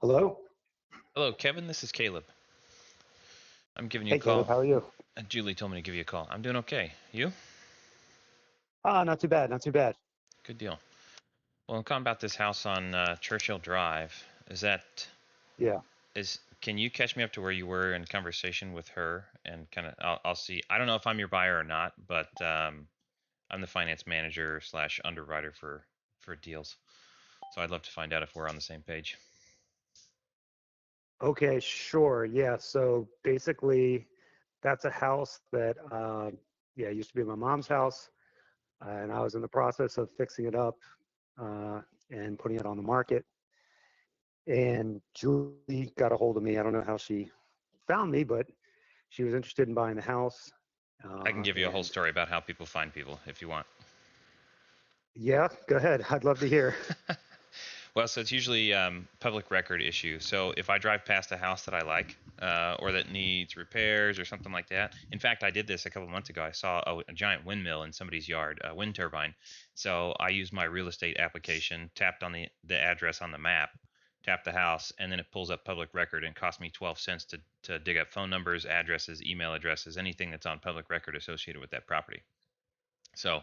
Hello. Hello, Kevin. This is Caleb. I'm giving you a Hey, Caleb. call. How are you? Julie told me to give you a call. I'm doing okay. You? Not too bad. Not too bad. Good deal. Well, I'm calling about this house on Churchill Drive. Is that Yeah. is? Can you catch me up to where you were in conversation with her and kind of? I'll see. I don't know if I'm your buyer or not, but I'm the finance manager slash underwriter for deals. So I'd love to find out if we're on the same page. Okay. Sure. Yeah. So basically, that's a house that, yeah, used to be my mom's house, and I was in the process of fixing it up uh, and putting it on the market. And Julie got a hold of me. I don't know how she found me, but she was interested in buying the house. I can give you a whole And story about how people find people if you want. yeah, go ahead. I'd love to hear. Well, so it's usually public record issue. So if I drive past a house that I like or that needs repairs or something like that. In fact, I did this a couple months ago. I saw a giant windmill in somebody's yard, a wind turbine. So I used my real estate application, tapped on the address on the map, tapped the house, and then it pulls up public record and cost me 12 cents to dig up phone numbers, addresses, email addresses, anything that's on public record associated with that property. So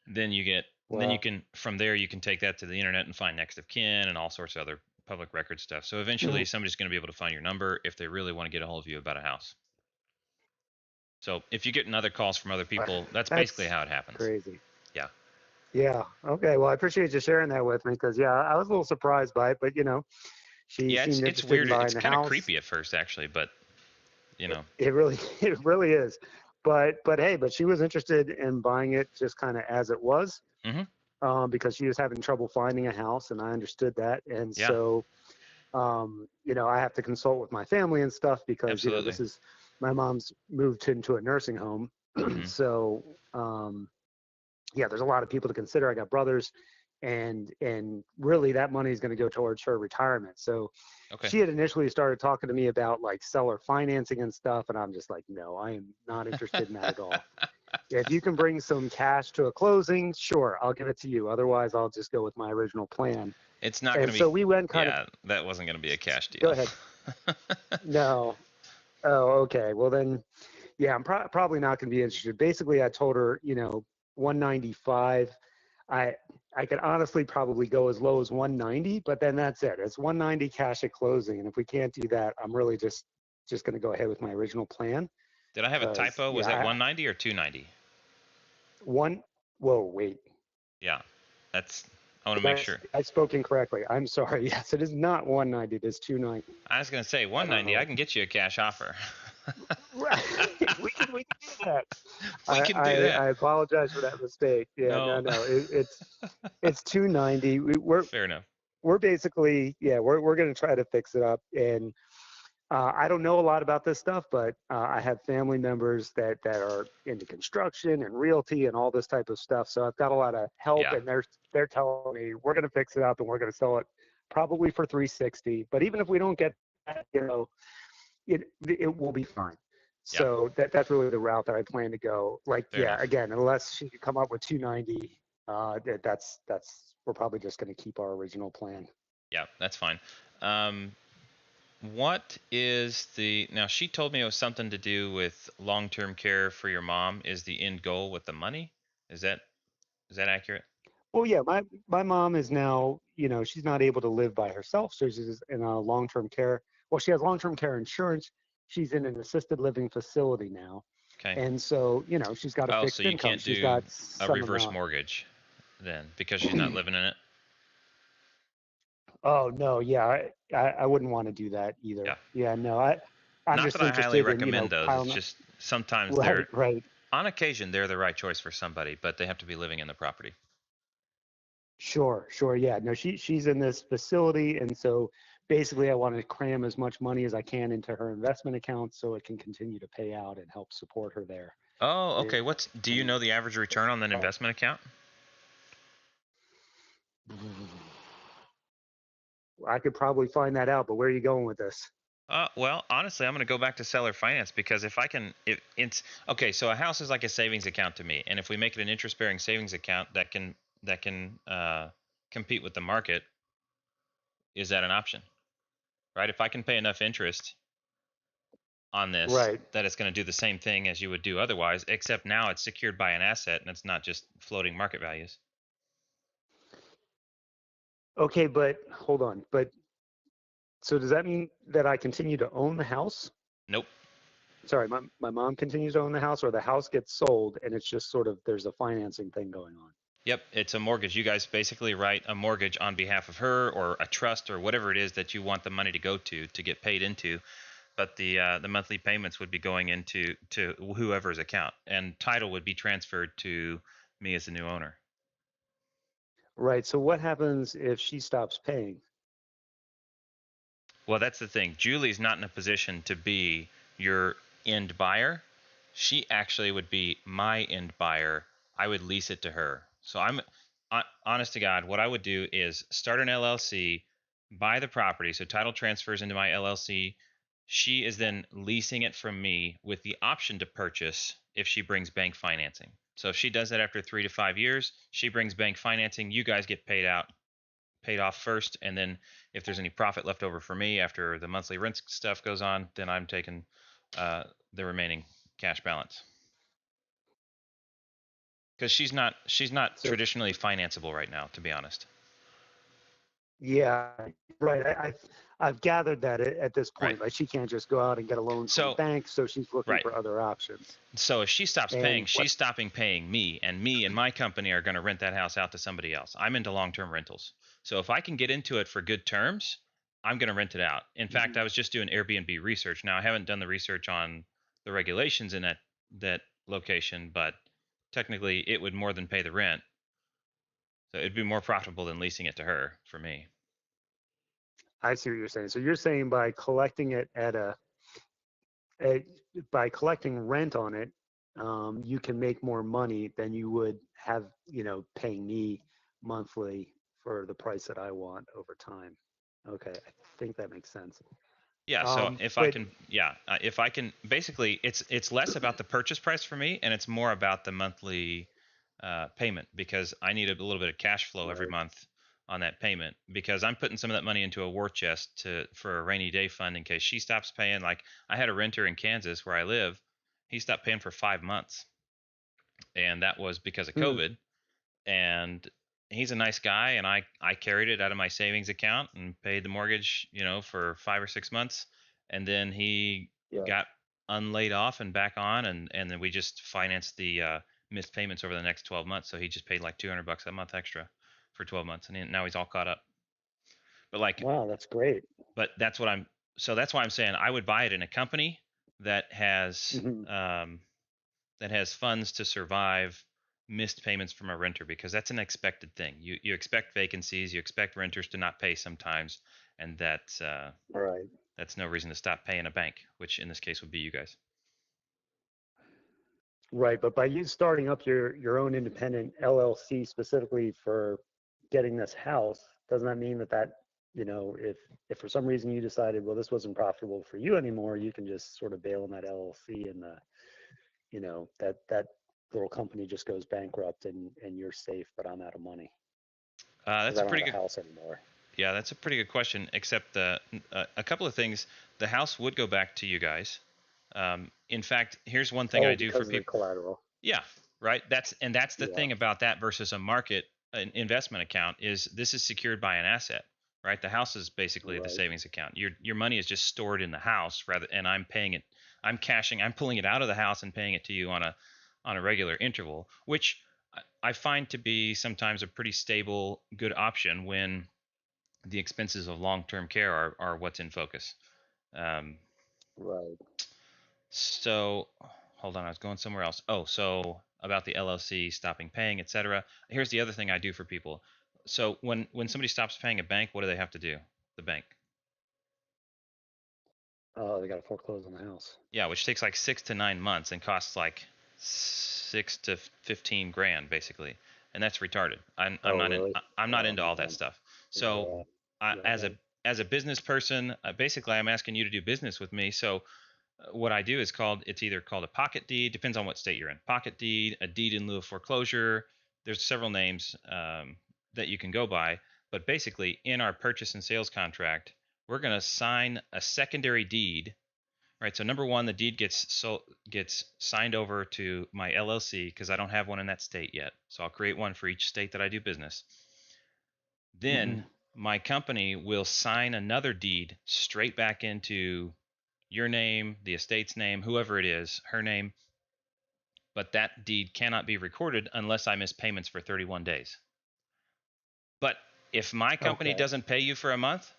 then you Well, can from there you can take that to the internet and find next of kin and all sorts of other public record stuff. So eventually somebody's going to be able to find your number if they really want to get a hold of you about a house. So if you get other calls from other people, that's basically that's how it happens. crazy. Yeah. Yeah. Okay. Well, I appreciate you sharing that with me because, yeah, I was a little surprised by it, but she Yeah, seemed it's interested in weird. buying It's the kind of house. creepy at first actually, but you know, It really, it really is. But hey, but she was interested in buying it just kind of as it was, mhm. because she was having trouble finding a house, and I understood that. And Yeah, so, I have to consult with my family and stuff because, absolutely. this is my mom's moved into a nursing home. Mhm. So, yeah, there's a lot of people to consider. I got brothers, and really that money is going to go towards her retirement. So Okay. she had initially started talking to me about like seller financing and stuff, and I'm just like, no, I am not interested in that at all. If you can bring some cash to a closing, sure, I'll give it to you. Otherwise, I'll just go with my original plan. It's not going And to be so we went kind of, yeah, that wasn't going to be a cash go deal. ahead. No. Oh, okay. Well, then, yeah, I'm probably not going to be interested. Basically, I told her, 195. I I could honestly probably go as low as 190, but then that's it. It's 190 cash at closing, and if we can't do that, I'm really just going to go ahead with my original plan. Did I have a Because typo? Was yeah, that 190 or 290? one. Whoa, wait. Yeah. That's I want to make Yes, sure. I spoke incorrectly. I'm sorry. Yes, it is not 190. It is 290. I was gonna say I don't 190. I know. can get you a cash offer. Right. We can do that. We I, can I do that. I apologize for that mistake. Yeah, no, No. no. It's 290. Fair enough. We're basically, yeah, we're going to try to fix it up. And I don't know a lot about this stuff, but I have family members that are into construction and realty and all this type of stuff. So I've got a lot of help, Yeah. and they're telling me we're going to fix it up and we're going to sell it probably for 360. But even if we don't get that, it will be fine. Yeah. So that's really the route that I plan to go. Like, Fair yeah, enough. again, unless she could come up with 290, that's we're probably just going to keep our original plan. Yeah, that's fine. Um, what is the now? She told me it was something to do with long-term care for your mom. Is the end goal with the money? Is that is that accurate? Well, yeah, my mom is now, she's not able to live by herself, so she's in a long-term care. Well, she has long-term care insurance. She's in an assisted living facility now, Okay. and so she's got a Oh, so fixed you income. can't She's do got a some reverse amount. mortgage then because she's not living in it. Oh no, yeah, I wouldn't want to do that either. Yeah. Yeah, no, I'm Not that just I highly interested in recommend those. It's piling up. just sometimes Right, they're right. on occasion they're the right choice for somebody, but they have to be living in the property. Sure, sure. Yeah, no, she's in this facility, and so basically, I want to cram as much money as I can into her investment account so it can continue to pay out and help support her there. Oh, okay. Do you And know the average return on an investment account? I could probably find that out, but where are you going with this? Well, honestly, I'm going to go back to seller finance because if it's okay. So a house is like a savings account to me, and if we make it an interest-bearing savings account that can compete with the market, is that an option? right? If I can pay enough interest on this Right. that it's going to do the same thing as you would do otherwise, except now it's secured by an asset and it's not just floating market values. Okay, but hold on. But so does that mean that I continue to own the house? Nope. Sorry, my mom continues to own the house, or the house gets sold and it's just sort of there's a financing thing going on. Yep, it's a mortgage. You guys basically write a mortgage on behalf of her or a trust or whatever it is that you want the money to go to get paid into. But the monthly payments would be going into whoever's account, and title would be transferred to me as the new owner. Right. So what happens if she stops paying? Well, that's the thing. Julie's not in a position to be your end buyer. She actually would be my end buyer. I would lease it to her. So I'm honest to God, what I would do is start an LLC, buy the property, so title transfers into my LLC. She is then leasing it from me with the option to purchase if she brings bank financing. So if she does that after 3 to 5 years, she brings bank financing, you guys get paid off first, and then if there's any profit left over for me after the monthly rent stuff goes on, then I'm taking the remaining cash balance because she's not So traditionally financeable right now, to be honest. yeah, right. I've gathered that at this Right. point, like she can't just go out and get a loan from a So bank, so she's looking right. for other options. So if she stops paying, And what? she's stopping paying me and my company are going to rent that house out to somebody else. I'm into long-term rentals. So if I can get into it for good terms, I'm going to rent it out. In fact, Mhm. I was just doing Airbnb research. Now I haven't done the research on the regulations in that location, but technically it would more than pay the rent. So it'd be more profitable than leasing it to her for me. I see what you're saying. So you're saying by collecting it at by collecting rent on it, you can make more money than you would have, paying me monthly for the price that I want over time. Okay, I think that makes sense. Yeah, so if I But can, yeah, if I can, basically, it's less about the purchase price for me, and it's more about the monthly payment because I need a little bit of cash flow every right. month on that payment because I'm putting some of that money into a war chest for a rainy day fund in case she stops paying. Like I had a renter in Kansas where I live, he stopped paying for 5 months, and that was because of Hmm. COVID. And he's a nice guy, and I carried it out of my savings account and paid the mortgage, for 5 or 6 months, and then he Yeah. got unlaid off and back on, and then we just financed the missed payments over the next 12 months. So he just paid like $200 a month extra for 12 months, and now he's all caught up. But like, Wow, that's great. but that's what I'm. So that's why I'm saying I would buy it in a company that has Hmm. um, that has funds to survive missed payments from a renter because that's an expected thing. You expect vacancies, you expect renters to not pay sometimes, and Right. that's no reason to stop paying a bank, which in this case would be you guys. Right. But by you starting up your own independent LLC specifically for getting this house, doesn't that mean that if for some reason you decided, well, this wasn't profitable for you anymore, you can just sort of bail on that LLC and that little company just goes bankrupt and you're safe, but I'm out of money because That's I a don't have pretty a good. house anymore. Yeah, that's a pretty good question. Except a couple of things. The house would go back to you guys. In fact, here's one thing I Oh, do for because of the people. collateral. Yeah, right. That's the Yeah. thing about that versus a market an investment account is this is secured by an asset, right? The house is basically the Right. savings account. Your money is just stored in the house rather, and I'm paying it. I'm pulling it out of the house and paying it to you on a regular interval, which I find to be sometimes a pretty stable, good option when the expenses of long-term care are what's in focus. Um, Right. so hold on, I was going somewhere else. Oh, so about the LLC stopping paying, etc. Here's the other thing I do for people. So when somebody stops paying a bank, what do they have to do? The bank. Oh, they got to foreclose on the house. Yeah, which takes like 6 to 9 months and costs like 6 to 15 grand basically, and that's retarded. I'm Oh, not in. really? I'm not Oh, into all that man. stuff. So Yeah. Yeah. as a business person, basically I'm asking you to do business with me. So what I do is it's either called a pocket deed, depends on what state you're in. Pocket deed, a deed in lieu of foreclosure. There's several names that you can go by, but basically in our purchase and sales contract, we're going to sign a secondary deed, right? So number one, the deed gets signed over to my LLC because I don't have one in that state yet. So I'll create one for each state that I do business. Hmm. Then my company will sign another deed straight back into your name, the estate's name, whoever it is, her name, but that deed cannot be recorded unless I miss payments for 31 days. But if my company Okay. doesn't pay you for a month,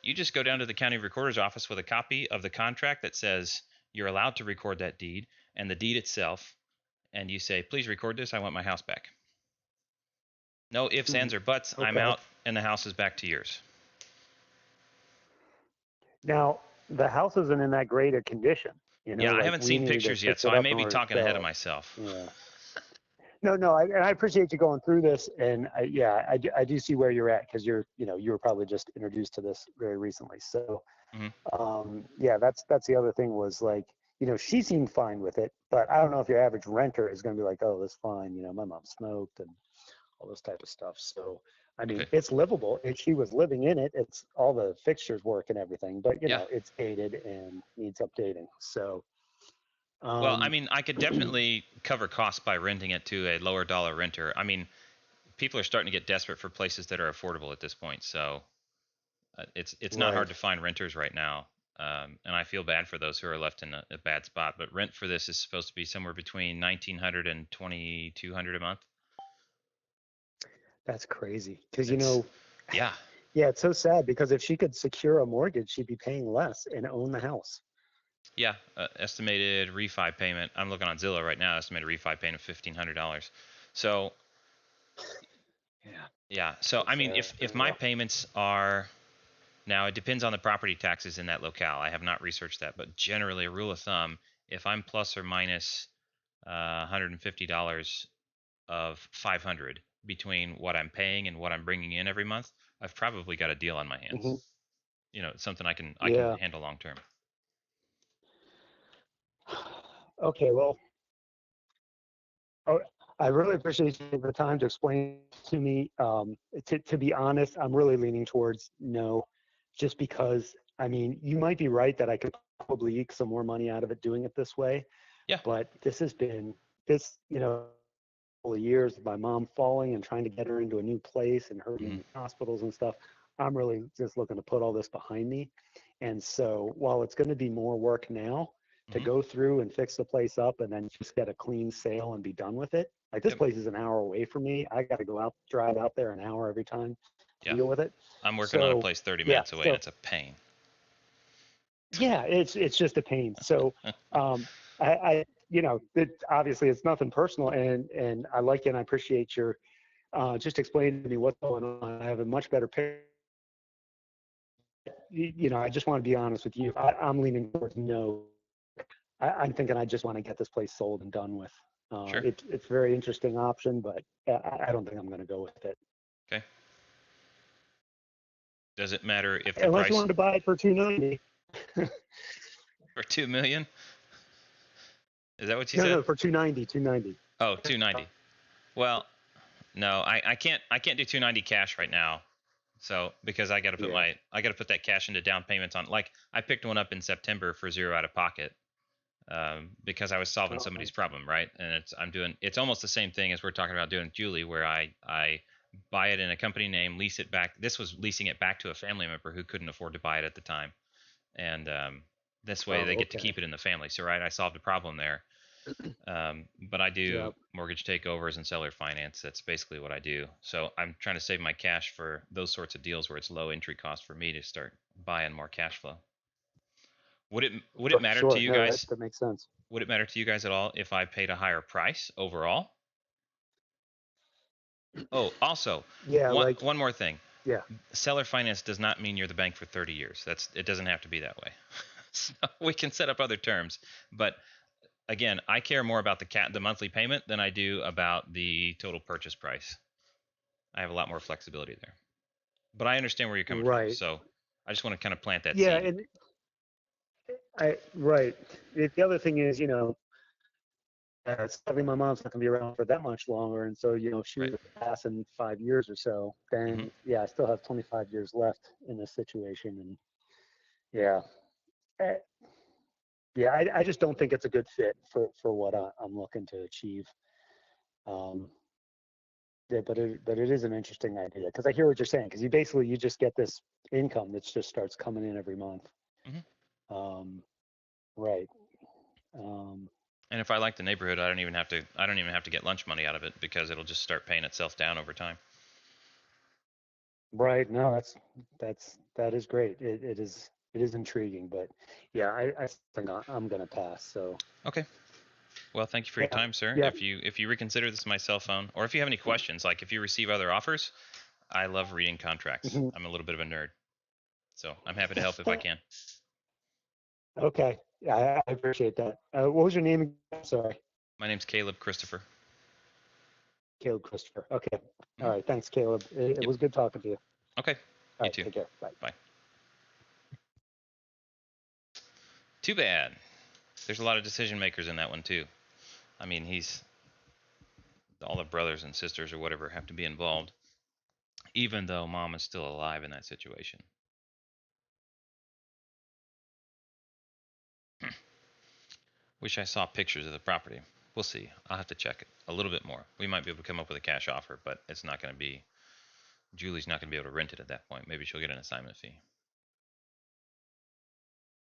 you just go down to the county recorder's office with a copy of the contract that says you're allowed to record that deed and the deed itself, and you say, please record this. I want my house back. No ifs, Hmm. ands, or buts. I'm Okay. out, and the house is back to yours. Now, the house isn't in that great a condition. Yeah, I Like haven't we seen need to pictures yet, fix so it I up may in be order to talking ahead of sell myself. it. Yeah. No, no, I appreciate you going through this, and I do see where you're at because you were probably just introduced to this very recently. So, Hmm. yeah, that's the other thing was like, she seemed fine with it, but I don't know if your average renter is going to be like, oh, that's fine. My mom smoked and all this type of stuff. So, I mean, Okay. it's livable. And she was living in it. It's all the fixtures work and everything, but Yeah. it's dated and needs updating. So, Well, I um, mean, I could definitely cover costs by renting it to a lower dollar renter. I mean, people are starting to get desperate for places that are affordable at this point. So it's not hard right. to find renters right now, and I feel bad for those who are left in a bad spot. But rent for this is supposed to be somewhere between 1,900 and 2,200 a month. That's crazy. Because, It's yeah, yeah, it's so sad because if she could secure a mortgage, she'd be paying less and own the house. yeah. Estimated refi payment. I'm looking on Zillow right now. Estimated refi payment of $1,500. So Yeah, yeah. So I it's mean, if my rough. payments are now, it depends on the property taxes in that locale. I have not researched that, but generally, a rule of thumb, if I'm plus or minus $150 of 500 between what I'm paying and what I'm bringing in every month, I've probably got a deal on my hands. Hmm. It's something I can Yeah. handle long term. Okay, well, oh, I really appreciate you taking the time to explain to me. To be honest, I'm really leaning towards no, just because, I mean, you might be right that I could probably eke some more money out of it doing it this way, Yeah. but this has been this, couple of years of my mom falling and trying to get her into a new place and her being Hmm. in hospitals and stuff. I'm really just looking to put all this behind me. And so while it's going to be more work now to Hmm. go through and fix the place up and then just get a clean sale and be done with it, like this Yep. place is an hour away from me. I got to go out, drive out there an hour every time to Yeah. deal with it. I'm working on a So place 30 yeah, minutes away, and so it's a pain. yeah, it's just a pain. So obviously it's nothing personal, and I like you and I appreciate your just explain to me what's going on. I have a much better picture. I just want to be honest with you. I'm leaning towards no. I'm thinking I just want to get this place sold and done with. Sure. It's a very interesting option, but I don't think I'm going to go with it. Okay. Does it matter if the Unless you price wanted to buy it for 290. for 2 million? Is that what you No, said? no, for 290, 290. Oh, 290. Well, no, I can't do 290 cash right now. So because Yeah. I got to put that cash into down payments on, like, I picked one up in September for zero out of pocket, because I was solving Oh, somebody's nice. problem, right? And it's almost the same thing as we're talking about doing with Julie, where I buy it in a company name, lease it back. This was leasing it back to a family member who couldn't afford to buy it at the time, and this way they Oh, get to okay. keep it in the family. So right, I solved a problem there. But I do Yep. mortgage takeovers and seller finance. That's basically what I do. So I'm trying to save my cash for those sorts of deals where it's low entry cost for me to start buying more cash flow. Would it matter to Sure. you No, guys? that makes sense. Would it matter to you guys at all if I paid a higher price overall? Oh, also, Yeah, one like, one more thing. yeah. Seller finance does not mean you're the bank for 30 years. It doesn't have to be that way. So we can set up other terms, but again, I care more about the monthly payment than I do about the total purchase price. I have a lot more flexibility there. But I understand where you're coming from. Right. So I just want to kind of plant that Yeah, seed. and right. The other thing is, sadly, my mom's not going to be around for that much longer. And so, if she Right. were to pass in 5 years or so, Hmm. then yeah, I still have 25 years left in this situation. Yeah. Eh, Yeah, I just don't think it's a good fit for what I'm looking to achieve. Um, yeah, but it is an interesting idea because I hear what you're saying because you just get this income that just starts coming in every month. Hmm. Um, right. Um, And if I like the neighborhood, I don't even have to get lunch money out of it because it'll just start paying itself down over time. right. No, that is great. It is intriguing, but yeah, I think I'm gonna pass. So Okay. Well, thank you for your yeah, time, sir. yeah. If you reconsider, this is my cell phone, or if you have any questions, like if you receive other offers, I love reading contracts. Mhm. I'm a little bit of a nerd, so I'm happy to help if I can. Okay. Yeah, I appreciate that. What was your name again? Sorry, My name's Caleb Christopher. Caleb Christopher. Okay. All Hmm. right. Thanks, Caleb. It Yep. was good talking to you. Okay. All You right. too. Take care. Bye. Bye. Too bad. There's a lot of decision makers in that one too. I mean, he's all the brothers and sisters or whatever have to be involved, even though mom is still alive in that situation. Wish I saw pictures of the property. We'll see. I'll have to check it a little bit more. We might be able to come up with a cash offer, but it's not going to be. Julie's not going to be able to rent it at that point. Maybe she'll get an assignment fee.